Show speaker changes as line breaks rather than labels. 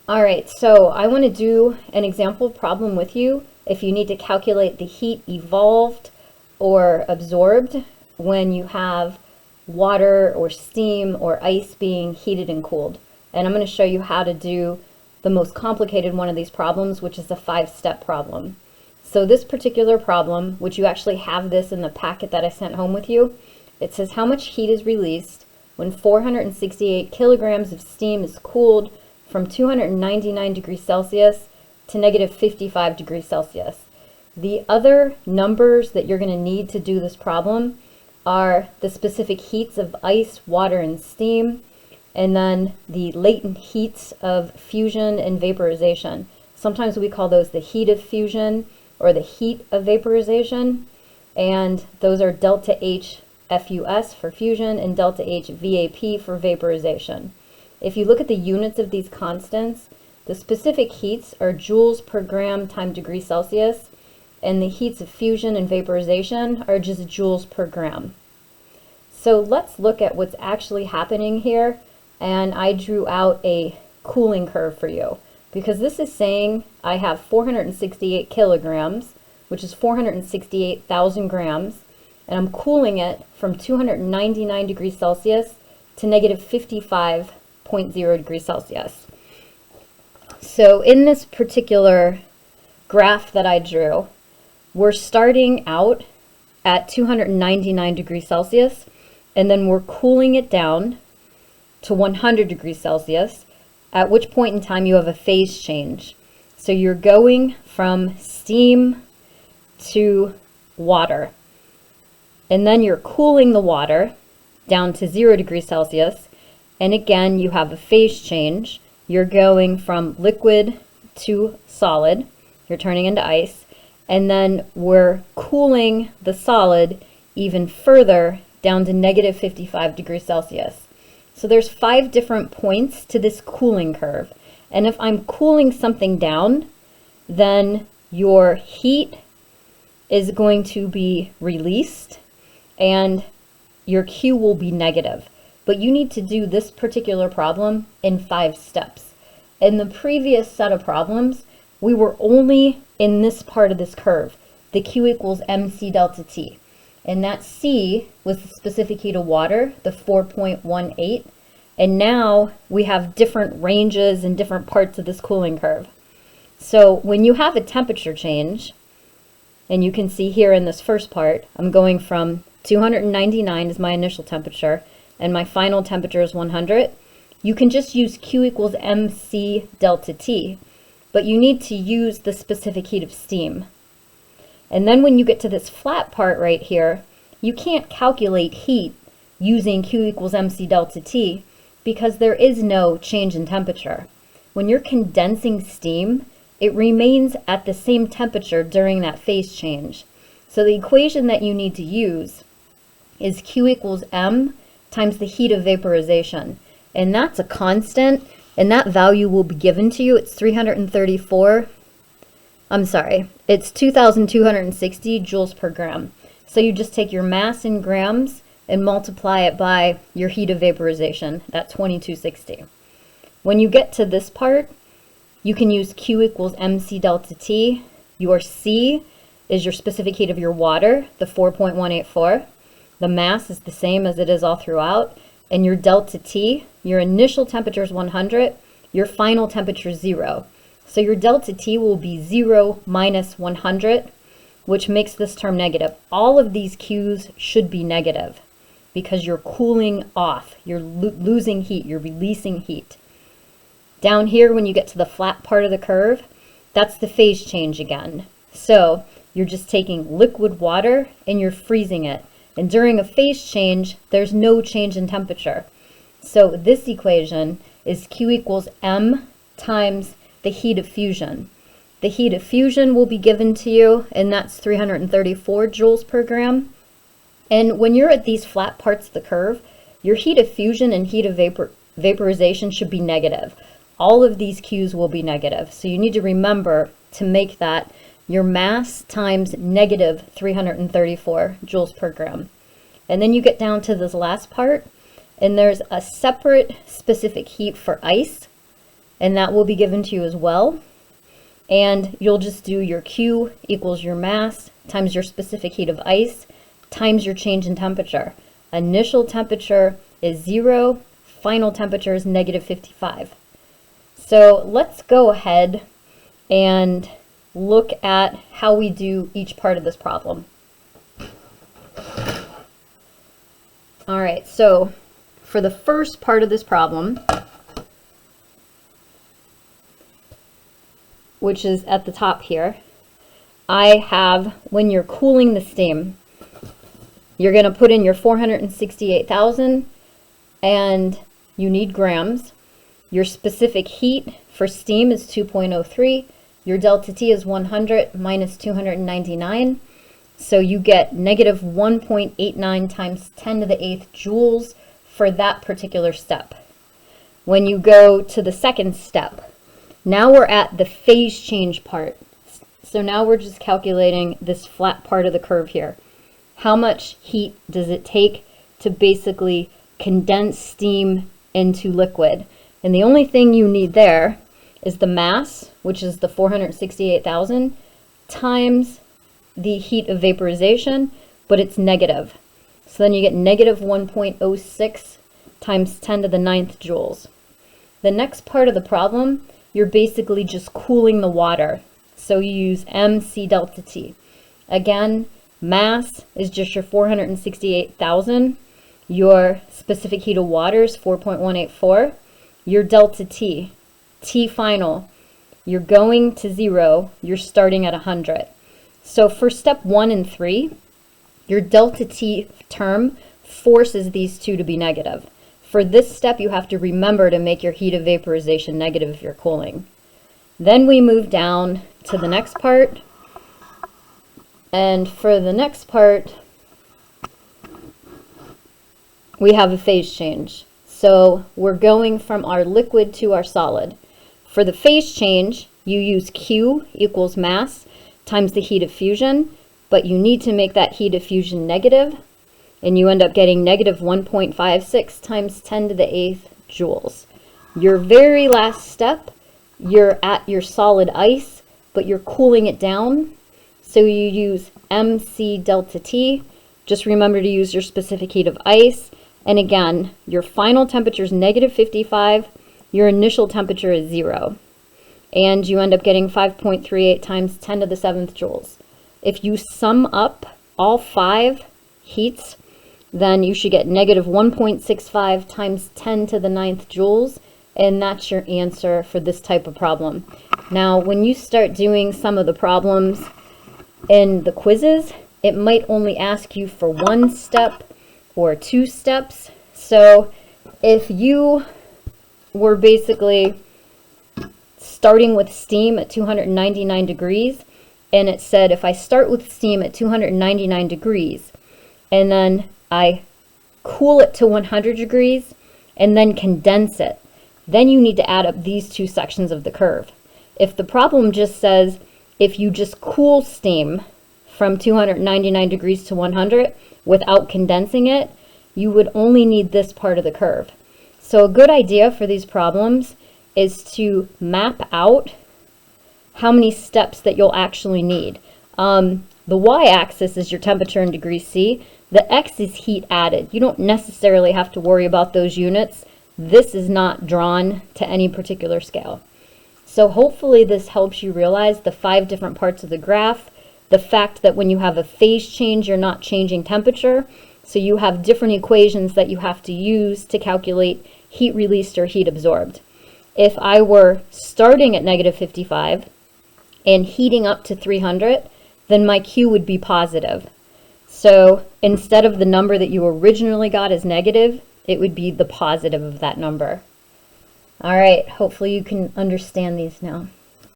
All right, so I want to do an example problem with you if you need to calculate the heat evolved or absorbed when you have water or steam or ice being heated and cooled. And I'm going to show you how to do the most complicated one of these problems, which is a 5-step problem. So this particular problem, which you actually have this in the packet that I sent home with you, it says how much heat is released when 468 kilograms of steam is cooled from 299 degrees Celsius to negative 55 degrees Celsius. The other numbers that you're going to need to do this problem are the specific heats of ice, water, and steam, and then the latent heats of fusion and vaporization. Sometimes we call those the heat of fusion or the heat of vaporization, and those are delta H FUS for fusion and delta H VAP for vaporization. If you look at the units of these constants, the specific heats are joules per gram times degree Celsius, and the heats of fusion and vaporization are just joules per gram. So let's look at what's actually happening here, and I drew out a cooling curve for you, because this is saying I have 468 kilograms, which is 468,000 grams, and I'm cooling it from 299 degrees Celsius to negative 55.0 degrees Celsius. So in this particular graph that I drew, we're starting out at 299 degrees Celsius, and then we're cooling it down to 100 degrees Celsius, at which point in time you have a phase change. So you're going from steam to water. And then you're cooling the water down to 0 degrees Celsius. And again, you have a phase change. You're going from liquid to solid. You're turning into ice. And then we're cooling the solid even further down to negative 55 degrees Celsius. So there's 5 different points to this cooling curve. And if I'm cooling something down, then your heat is going to be released and your Q will be negative. But you need to do this particular problem in 5 steps. In the previous set of problems, we were only in this part of this curve, the Q equals MC delta T. And that C was the specific heat of water, the 4.18. And now we have different ranges and different parts of this cooling curve. So when you have a temperature change, and you can see here in this first part, I'm going from 299 is my initial temperature, and my final temperature is 100. You can just use Q equals MC delta T, but you need to use the specific heat of steam. And then when you get to this flat part right here, you can't calculate heat using Q equals MC delta T because there is no change in temperature. When you're condensing steam, it remains at the same temperature during that phase change. So the equation that you need to use is Q equals M times the heat of vaporization. And that's a constant, and that value will be given to you. It's 334, it's 2,260 joules per gram. So you just take your mass in grams and multiply it by your heat of vaporization, that 2260. When you get to this part, you can use Q equals MC delta T. Your C is your specific heat of your water, the 4.184. The mass is the same as it is all throughout. And your delta T, your initial temperature is 100, your final temperature is 0. So your delta T will be 0 minus 100, which makes this term negative. All of these Q's should be negative because you're cooling off, you're losing heat, you're releasing heat. Down here, when you get to the flat part of the curve, that's the phase change again. So you're just taking liquid water and you're freezing it. And during a phase change, there's no change in temperature. So this equation is Q equals M times the heat of fusion. The heat of fusion will be given to you, and that's 334 joules per gram. And when you're at these flat parts of the curve, your heat of fusion and heat of vaporization should be negative. All of these Q's will be negative. So you need to remember to make that your mass times negative 334 joules per gram. And then you get down to this last part, and there's a separate specific heat for ice, and that will be given to you as well. And you'll just do your Q equals your mass times your specific heat of ice times your change in temperature. Initial temperature is 0, final temperature is -55. So let's go ahead and look at how we do each part of this problem. All right, so for the first part of this problem, which is at the top here, I have, when you're cooling the steam, you're going to put in your 468,000 and you need grams. Your specific heat for steam is 2.03. Your delta T is 100 minus 299. So you get negative 1.89 times 10 to the 8th joules for that particular step. When you go to the second step, now we're at the phase change part. So now we're just calculating this flat part of the curve here. How much heat does it take to basically condense steam into liquid? And the only thing you need there is the mass, which is the 468,000, times the heat of vaporization, but it's negative. So then you get negative 1.06 times 10 to the 9th joules. The next part of the problem, you're basically just cooling the water. So you use mc delta T. Again, mass is just your 468,000. Your specific heat of water is 4.184. Your delta T, T final, you're going to 0, you're starting at 100. So for step 1 and 3, your delta T term forces these two to be negative. For this step, you have to remember to make your heat of vaporization negative if you're cooling. Then we move down to the next part. And for the next part, we have a phase change. So we're going from our liquid to our solid. For the phase change, you use Q equals mass times the heat of fusion, but you need to make that heat of fusion negative, and you end up getting negative 1.56 times 10 to the 8th joules. Your very last step, you're at your solid ice, but you're cooling it down. So you use mc delta T. Just remember to use your specific heat of ice. And again, your final temperature is negative 55. Your initial temperature is 0. And you end up getting 5.38 times 10 to the 7th joules. If you sum up all 5 heats, then you should get negative 1.65 times 10 to the 9th joules. And that's your answer for this type of problem. Now, when you start doing some of the problems in the quizzes, it might only ask you for 1 step or 2 steps. So if you were basically starting with steam at 299 degrees, and it said if I start with steam at 299 degrees and then I cool it to 100 degrees and then condense it, then you need to add up these 2 sections of the curve. If the problem just says if you just cool steam from 299 degrees to 100 without condensing it, you would only need this part of the curve. So a good idea for these problems is to map out how many steps that you'll actually need. The y-axis is your temperature in degrees C. The x is heat added. You don't necessarily have to worry about those units. This is not drawn to any particular scale. So hopefully this helps you realize the 5 different parts of the graph, the fact that when you have a phase change, you're not changing temperature. So you have different equations that you have to use to calculate heat released or heat absorbed. If I were starting at negative 55 and heating up to 300, then my Q would be positive. So instead of the number that you originally got as negative, it would be the positive of that number. All right, hopefully you can understand these now.